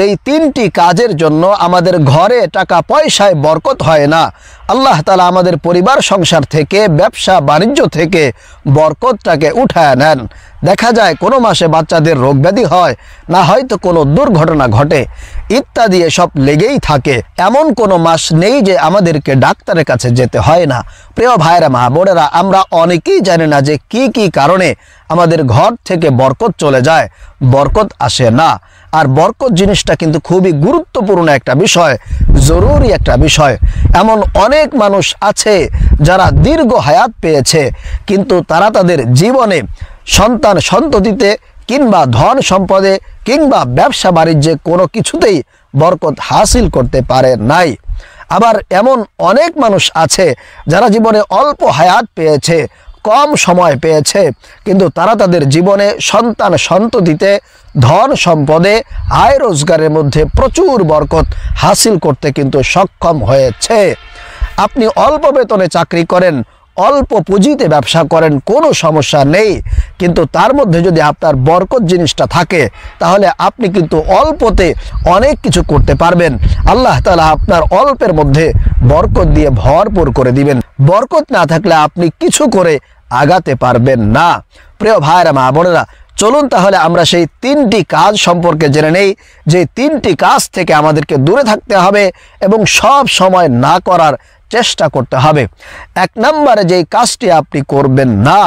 যেই তিনটি কাজের জন্য আমাদের ঘরে টাকা পয়সায় বরকত হয় না, আল্লাহ তাআলা আমাদের পরিবার সংসার থেকে, ব্যবসা বাণিজ্য থেকে বরকতটাকে উঠায় নেন। দেখা যায় কোনো মাসে বাচ্চাদের রোগ ব্যাধি হয়, না হয়তো কোনো দুর্ঘটনা ঘটে ইত্যাদি, এসব লেগেই থাকে। এমন কোনো মাস নেই যে আমাদেরকে ডাক্তারের কাছে যেতে হয় না। প্রিয় ভাইরা, মা বোনেরা, আমরা অনেকেই জানি না যে কি কি কারণে আমাদের ঘর থেকে বরকত চলে যায়, বরকত আসে না। আর বরকত জিনিসটা কিন্তু খুবই গুরুত্বপূর্ণ একটা বিষয়, জরুরি একটা বিষয়। এমন অনেক মানুষ আছে যারা দীর্ঘ হায়াত পেয়েছে, কিন্তু তারা তাদের জীবনে সন্তান সন্ততিতে কিংবা ধন সম্পদে কিংবা ব্যবসা বাণিজ্যে কোনো কিছুতেই বরকত হাসিল করতে পারে নাই। আবার এমন অনেক মানুষ আছে যারা জীবনে অল্প হায়াত পেয়েছে, কম সময় পেয়েছে, কিন্তু তারা তাদের জীবনে সন্তান সন্ততিতে ধন সম্পদে আয় রোজগারের মধ্যে প্রচুর বরকত হাসিল করতে কিন্তু সক্ষম হয়েছে। আপনি অল্প বেতনে চাকরি করেন, অল্প পুঁজিতে ব্যবসা করেন, কোনো সমস্যা নেই, কিন্তু তার মধ্যে যদি আপনার বরকত জিনিসটা থাকে তাহলে আপনি কিন্তু অল্পতে অনেক কিছু করতে পারবেন। আল্লাহ তাআলা আপনার অল্পের মধ্যে বরকত দিয়ে ভরপুর করে দিবেন। বরকত না থাকলে আপনি কিছু করে আগাতে পারবেন না। প্রিয় ভাইরা, মা বোনেরা, চলুন তাহলে আমরা সেই তিনটি কাজ সম্পর্কে জেনে নেই, যে তিনটি কাজ থেকে আমাদেরকে দূরে থাকতে হবে এবং সব সময় না করার চেষ্টা করতে হবে। এক নম্বরে যেই কাজটি আপনি করবেন না,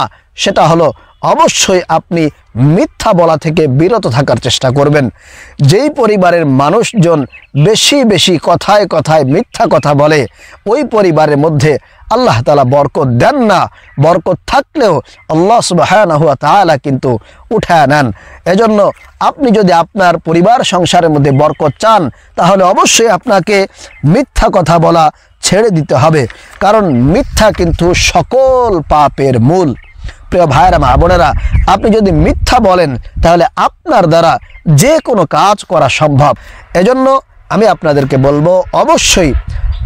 সেটা হলো অবশ্যই আপনি মিথ্যা বলা থেকে বিরত থাকার চেষ্টা করবেন। যেই পরিবারের মানুষজন বেশি বেশি কথায় কথায় মিথ্যা কথা বলে, ওই পরিবারের মধ্যে আল্লাহ তাআলা বরকত দেন না। বরকত থাকলেও আল্লাহ সুবহানাহু ওয়া তাআলা কিন্তু উঠায় নেন। এজন্য আপনি যদি আপনার পরিবার সংসারের মধ্যে বরকত চান, তাহলে অবশ্যই আপনাকে মিথ্যা কথা বলা ছেড়ে দিতে হবে, কারণ মিথ্যা কিন্তু সকল পাপের মূল। প্রিয় ভাইরা, মা বোনেরা, আপনি যদি মিথ্যা বলেন তাহলে আপনার দ্বারা যে কোনো কাজ করা সম্ভব। এজন্য আমি আপনাদেরকে বলবো, অবশ্যই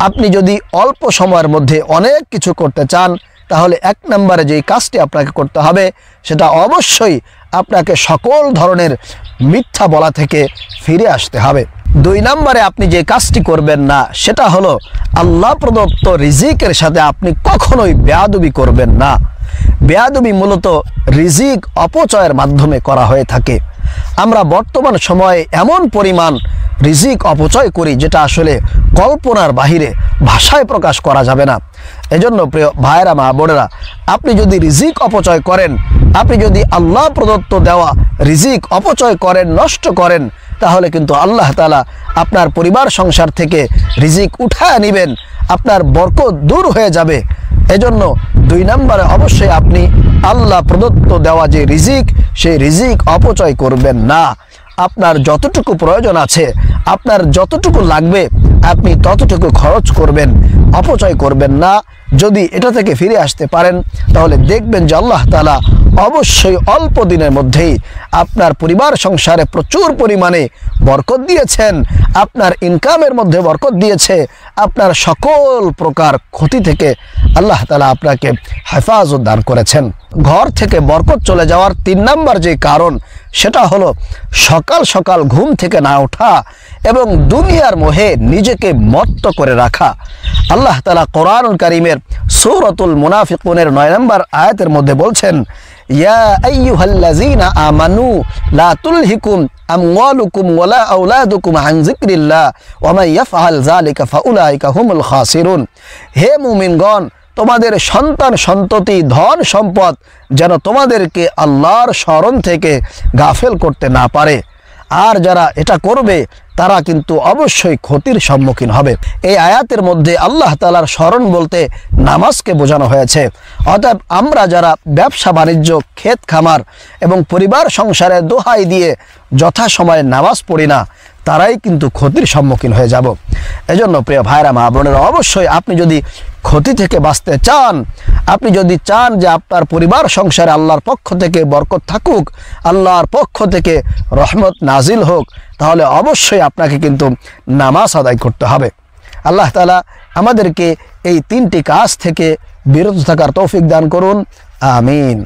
আপনি যদি অল্প সময়ের মধ্যে অনেক কিছু করতে চান, তাহলে এক নম্বরে যেই কাজটি আপনাকে করতে হবে, সেটা অবশ্যই আপনাকে সকল ধরনের মিথ্যা বলা থেকে ফিরে আসতে হবে। দুই নম্বরে আপনি যে কাজটি করবেন না, সেটা হলো আল্লাহ প্রদত্ত রিজিকের সাথে আপনি কখনোই বেয়াদবি করবেন না। বেয়াদবি মূলত রিজিক অপচয়ের মাধ্যমে করা হয়ে থাকে। আমরা বর্তমান সময়ে এমন পরিমাণ রিজিক অপচয় করি, যেটা আসলে কল্পনার বাহিরে, ভাষায় প্রকাশ করা যাবে না। এজন্য প্রিয় ভাইরা, মা বোনেরা, আপনি যদি রিজিক অপচয় করেন, আপনি যদি আল্লাহ প্রদত্ত দেওয়া রিজিক অপচয় করেন, নষ্ট করেন, তাহলে কিন্তু আল্লাহ তাআলা আপনার পরিবার সংসার থেকে রিজিক উঠায় নেবেন, আপনার বরকত দূর হয়ে যাবে। এজন্য দুই নম্বরে অবশ্যই আপনি আল্লাহ প্রদত্ত দেওয়া যে রিজিক, সেই রিজিক অপচয় করবেন না। আপনার যতটুকু প্রয়োজন আছে, আপনার যতটুকু লাগবে, আপনি ততটুকু খরচ করবেন, অপচয় করবেন না। যদি এটা থেকে ফিরে আসতে পারেন, তাহলে দেখবেন যে আল্লাহ তাআলা অবশ্যই অল্প দিনের মধ্যেই আপনার পরিবার সংসারে প্রচুর পরিমাণে বরকত দিয়েছেন, আপনার ইনকামের মধ্যে বরকত দিয়েছে, আপনার সকল প্রকার ক্ষতি থেকে আল্লাহ তাআলা আপনাকে হেফাজত দান করেছেন। ঘর থেকে বরকত চলে যাওয়ার তিন নম্বর যে কারণ, সেটা হলো সকাল সকাল ঘুম থেকে না ওঠা এবং দুনিয়ার মোহে নিজেকে মত্ত করে রাখা। আল্লাহ তাআলা কোরআনুল কারীমের সূরাতুল মুনাফিকুনের 9 নম্বর আয়াতের মধ্যে বলছেন, ইয়া আইয়ুহাল্লাযীনা আমানু লা তুলহিকুম আমওয়ালুকুম ওয়ালা আওলাদুকুম আন যিকরিল্লাহ ওয়া মান ইয়াফআল যালিকা ফাউলাইকা হুমুল খাসিরুন। হে মুমিনগণ, তোমাদের সন্তান সন্ততি ধন সম্পদ যেন তোমাদেরকে আল্লাহর স্মরণ থেকে গাফেল করতে না পারে, আর যারা এটা করবে তারা কিন্তু অবশ্যই ক্ষতির সম্মুখীন হবে। এই আয়াতের মধ্যে আল্লাহ তাআলার স্মরণ বলতে নামাজকে বোঝানো হয়েছে। অতএব আমরা যারা ব্যবসা বাণিজ্য, ক্ষেত খামার এবং পরিবার সংসারে দোহাই দিয়ে যথাসময়ে নামাজ পড়ি না, তারাই কিন্তু ক্ষতির সম্মুখীন হয়ে যাব। এজন্য প্রিয় ভাইরা, মা বোনেরা, অবশ্যই আপনি যদি ক্ষতি থেকে বাঁচতে চান, আপনি যদি চান যে আপনার পরিবার সংসারে আল্লাহর পক্ষ থেকে বরকত থাকুক, আল্লাহর পক্ষ থেকে রহমত নাজিল হোক, তাহলে অবশ্যই আপনাকে কিন্তু নামাজ আদায় করতে হবে। আল্লাহ তাআলা আমাদেরকে এই তিনটি কাজ থেকে বিরত থাকার তৌফিক দান করুন। আমিন।